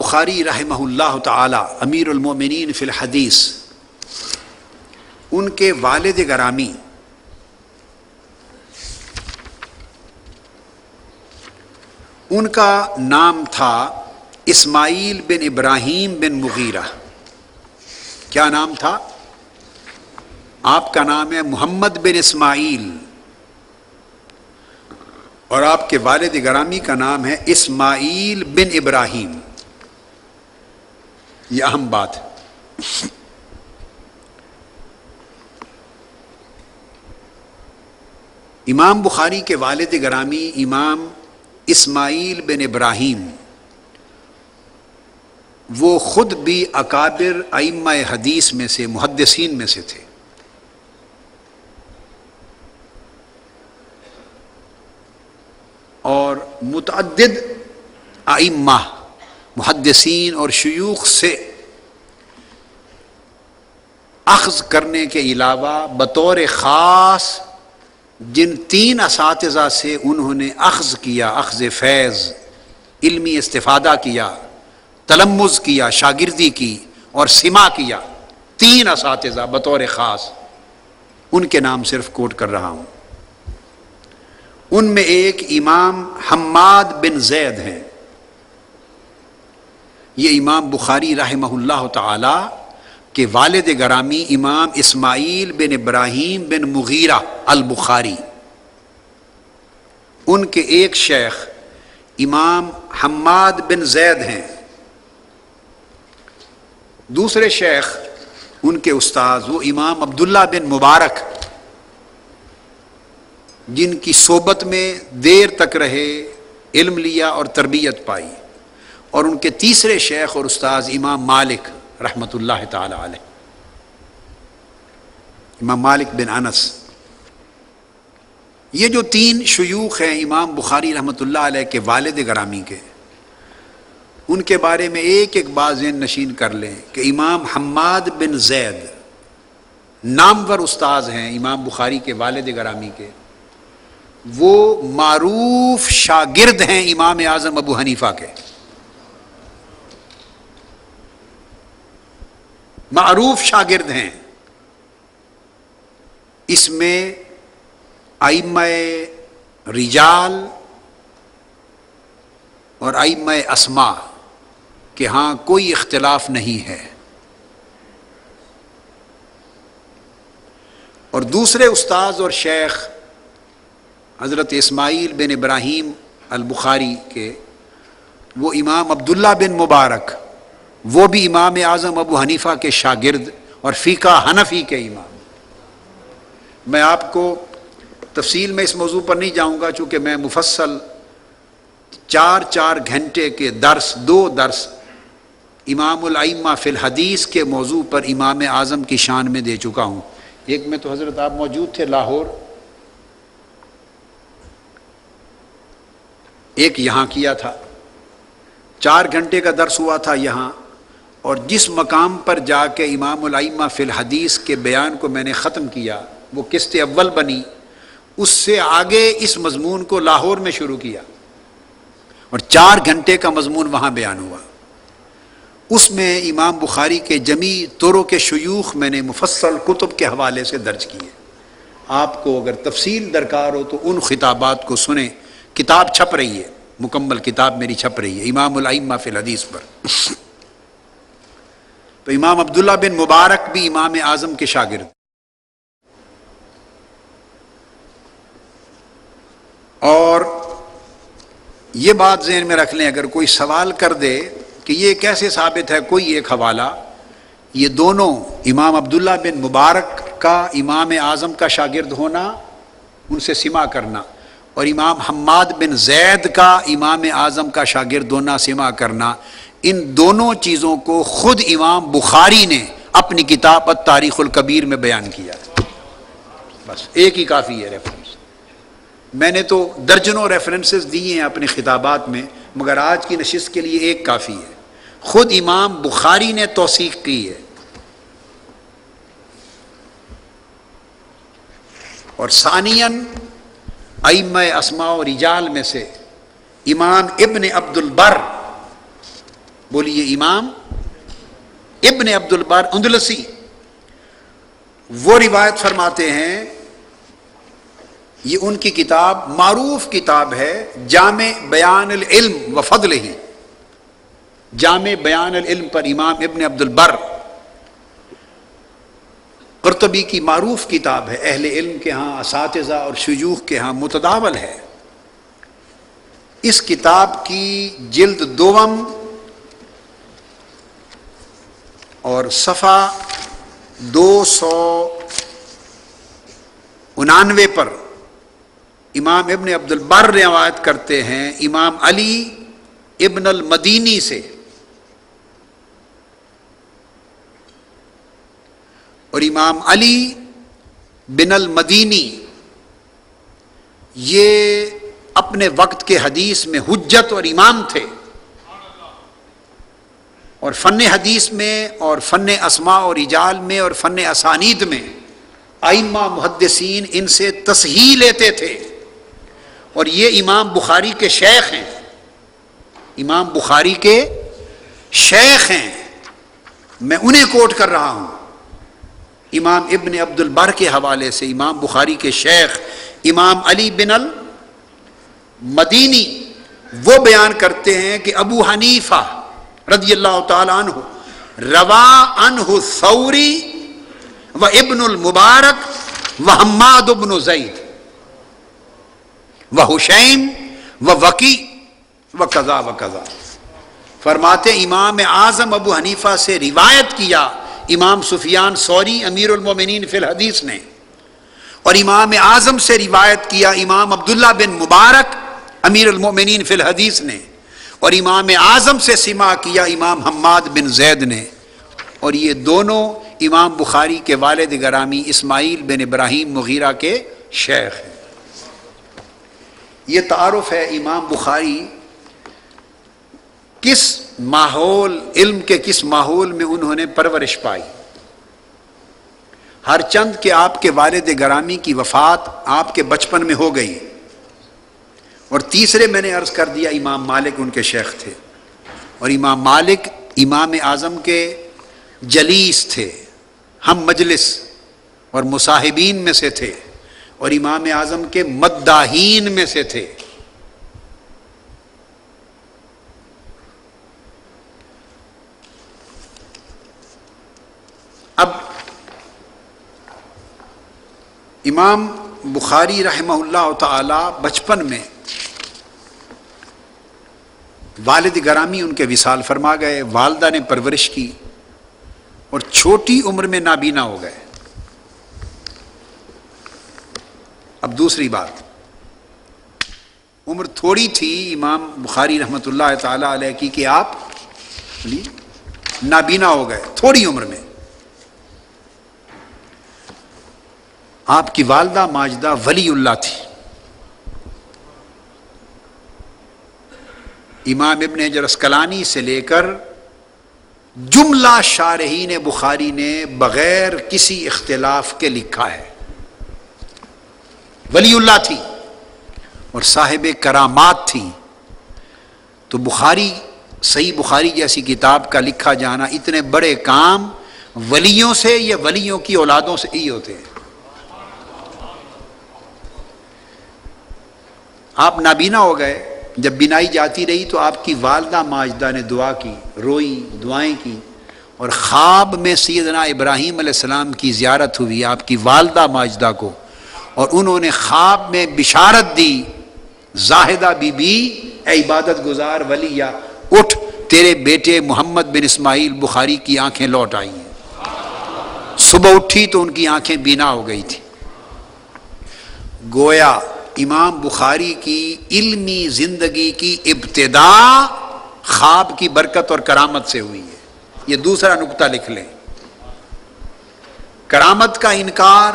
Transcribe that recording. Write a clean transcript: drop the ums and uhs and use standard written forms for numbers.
بخاری رحمہ اللہ تعالی امیر المومنین فی الحدیث، ان کے والد گرامی ان کا نام تھا اسماعیل بن ابراہیم بن مغیرہ۔ کیا نام تھا؟ آپ کا نام ہے محمد بن اسماعیل، اور آپ کے والد گرامی کا نام ہے اسماعیل بن ابراہیم۔ یہ اہم بات ہے۔ امام بخاری کے والد گرامی امام اسماعیل بن ابراہیم، وہ خود بھی اکابر ائمہ حدیث میں سے، محدثین میں سے تھے۔ اور متعدد ائمہ محدثین اور شیوخ سے اخذ کرنے کے علاوہ بطور خاص جن 3 اساتذہ سے انہوں نے اخذ کیا، اخذ فیض، علمی استفادہ کیا، تلمذ کیا، شاگردی کی اور سماع کیا، 3 اساتذہ بطور خاص، ان کے نام صرف کوٹ کر رہا ہوں۔ ان میں ایک امام حماد بن زید ہیں۔ یہ امام بخاری رحمہ اللہ تعالی کے والد گرامی امام اسماعیل بن ابراہیم بن مغیرہ البخاری، ان کے ایک شیخ امام حماد بن زید ہیں۔ دوسرے شیخ ان کے استاذ وہ امام عبداللہ بن مبارک، جن کی صحبت میں دیر تک رہے، علم لیا اور تربیت پائی۔ اور ان کے تیسرے شیخ اور استاذ امام مالک رحمۃ اللہ تعالی علیہ، امام مالک بن انس۔ یہ جو 3 شیوخ ہیں امام بخاری رحمۃ اللہ علیہ کے والد گرامی کے، ان کے بارے میں ایک ایک بات ذہن نشین کر لیں کہ امام حماد بن زید نامور استاذ ہیں امام بخاری کے والد گرامی کے، وہ معروف شاگرد ہیں امام اعظم ابو حنیفہ کے، معروف شاگرد ہیں۔ اس میں ائمہ رجال اور ائمہ اسماء کہ ہاں کوئی اختلاف نہیں ہے۔ اور دوسرے استاذ اور شیخ حضرت اسماعیل بن ابراہیم البخاری کے، وہ امام عبداللہ بن مبارک، وہ بھی امام اعظم ابو حنیفہ کے شاگرد اور فقہ حنفی کے امام۔ میں آپ کو تفصیل میں اس موضوع پر نہیں جاؤں گا، چونکہ میں مفصل 4 گھنٹے کے درس، 2 درس امام الائمہ فی الحدیث کے موضوع پر امام اعظم کی شان میں دے چکا ہوں۔ ایک میں تو حضرت آپ موجود تھے لاہور، ایک یہاں کیا تھا، 4 گھنٹے کا درس ہوا تھا یہاں، اور جس مقام پر جا کے امام الائمہ فی الحدیث کے بیان کو میں نے ختم کیا، وہ قسط اول بنی، اس سے آگے اس مضمون کو لاہور میں شروع کیا، اور 4 گھنٹے کا مضمون وہاں بیان ہوا۔ اس میں امام بخاری کے جمیع طرق کے شیوخ میں نے مفصل کتب کے حوالے سے درج کیے۔ آپ کو اگر تفصیل درکار ہو تو ان خطابات کو سنیں، کتاب چھپ رہی ہے، مکمل کتاب میری چھپ رہی ہے امام الائمہ فی الحدیث پر۔ تو امام عبداللہ بن مبارک بھی امام اعظم کے شاگرد۔ اور یہ بات ذہن میں رکھ لیں، اگر کوئی سوال کر دے کہ یہ کیسے ثابت ہے، کوئی ایک حوالہ، یہ دونوں امام عبداللہ بن مبارک کا امام اعظم کا شاگرد ہونا، ان سے سماع کرنا، اور امام حماد بن زید کا امام اعظم کا شاگرد ہونا، سماع کرنا، ان دونوں چیزوں کو خود امام بخاری نے اپنی کتاب التاریخ الکبیر میں بیان کیا۔ بس ایک ہی کافی ہے ریفرنس۔ میں نے تو درجنوں ریفرنسز دیے ہیں اپنے خطابات میں، مگر آج کی نشست کے لیے ایک کافی ہے۔ خود امام بخاری نے توثیق کی ہے۔ اور ثانیاً ائمہ اسماء و رجال میں سے امام ابن عبد البر بولیے امام ابن عبد البر اندلسی وہ روایت فرماتے ہیں، یہ ان کی کتاب معروف کتاب ہے جامع بیان العلم و فضلہ، جامع بیان العلم پر امام ابن عبد البر قرطبی کی معروف کتاب ہے، اہل علم کے ہاں، اساتذہ اور شیوخ کے ہاں متداول ہے۔ اس کتاب کی جلد دوم اور صفحہ 299 پر امام ابن عبد البر روایت کرتے ہیں امام علی ابن المدینی سے، اور امام علی بن المدینی یہ اپنے وقت کے حدیث میں حجت اور امام تھے، اور فن حدیث میں اور فن اسماء اور رجال میں اور فن اسانید میں ائمہ محدثین ان سے تصحیح لیتے تھے، اور یہ امام بخاری کے شیخ ہیں، امام بخاری کے شیخ ہیں، میں انہیں کوٹ کر رہا ہوں۔ امام ابن عبد البر کے حوالے سے امام بخاری کے شیخ امام علی بن المدینی وہ بیان کرتے ہیں کہ ابو حنیفہ رضی اللہ تعالی عنہ روا عنہ الثوری و ابن المبارک و حماد بن زید و حشیم و وکی و قضا و قضا، فرماتے امام اعظم ابو حنیفہ سے روایت کیا امام سفیان ثوری امیر المومنین فی الحدیث نے، اور امام اعظم سے روایت کیا امام عبداللہ بن مبارک امیر المومنین فی الحدیث نے، اور امام اعظم سے سماع کیا امام حماد بن زید نے، اور یہ دونوں امام بخاری کے والد گرامی اسماعیل بن ابراہیم مغیرہ کے شیخ ہیں۔ یہ تعارف ہے امام بخاری کس ماحول، علم کے کس ماحول میں انہوں نے پرورش پائی۔ ہر چند کہ آپ کے والد گرامی کی وفات آپ کے بچپن میں ہو گئی، اور تیسرے میں نے عرض کر دیا امام مالک ان کے شیخ تھے، اور امام مالک امام اعظم کے جلیس تھے، ہم مجلس اور مصاحبین میں سے تھے، اور امام اعظم کے مداحین میں سے تھے۔ اب امام بخاری رحمہ اللہ تعالی بچپن میں والد گرامی ان کے وصال فرما گئے، والدہ نے پرورش کی، اور چھوٹی عمر میں نابینا ہو گئے۔ اب دوسری بات، عمر تھوڑی تھی امام بخاری رحمۃ اللہ تعالی علیہ کی کہ آپ نابینا ہو گئے تھوڑی عمر میں۔ آپ کی والدہ ماجدہ ولی اللہ تھی۔ امام ابن حجر اسقلانی سے لے کر جملہ شارحین بخاری نے بغیر کسی اختلاف کے لکھا ہے، ولی اللہ تھی اور صاحب کرامات تھی۔ تو بخاری، صحیح بخاری جیسی کتاب کا لکھا جانا، اتنے بڑے کام ولیوں سے یا ولیوں کی اولادوں سے ہی ہوتے ہیں۔ آپ نابینا ہو گئے، جب بینائی جاتی رہی تو آپ کی والدہ ماجدہ نے دعا کی، روئی، دعائیں کی، اور خواب میں سیدنا ابراہیم علیہ السلام کی زیارت ہوئی آپ کی والدہ ماجدہ کو، اور انہوں نے خواب میں بشارت دی، زاہدہ بی بی اے عبادت گزار ولیہ، اٹھ، تیرے بیٹے محمد بن اسماعیل بخاری کی آنکھیں لوٹ آئی ہیں۔ صبح اٹھی تو ان کی آنکھیں بینا ہو گئی تھی۔ گویا امام بخاری کی علمی زندگی کی ابتدا خواب کی برکت اور کرامت سے ہوئی ہے۔ یہ دوسرا نقطہ لکھ لیں، کرامت کا انکار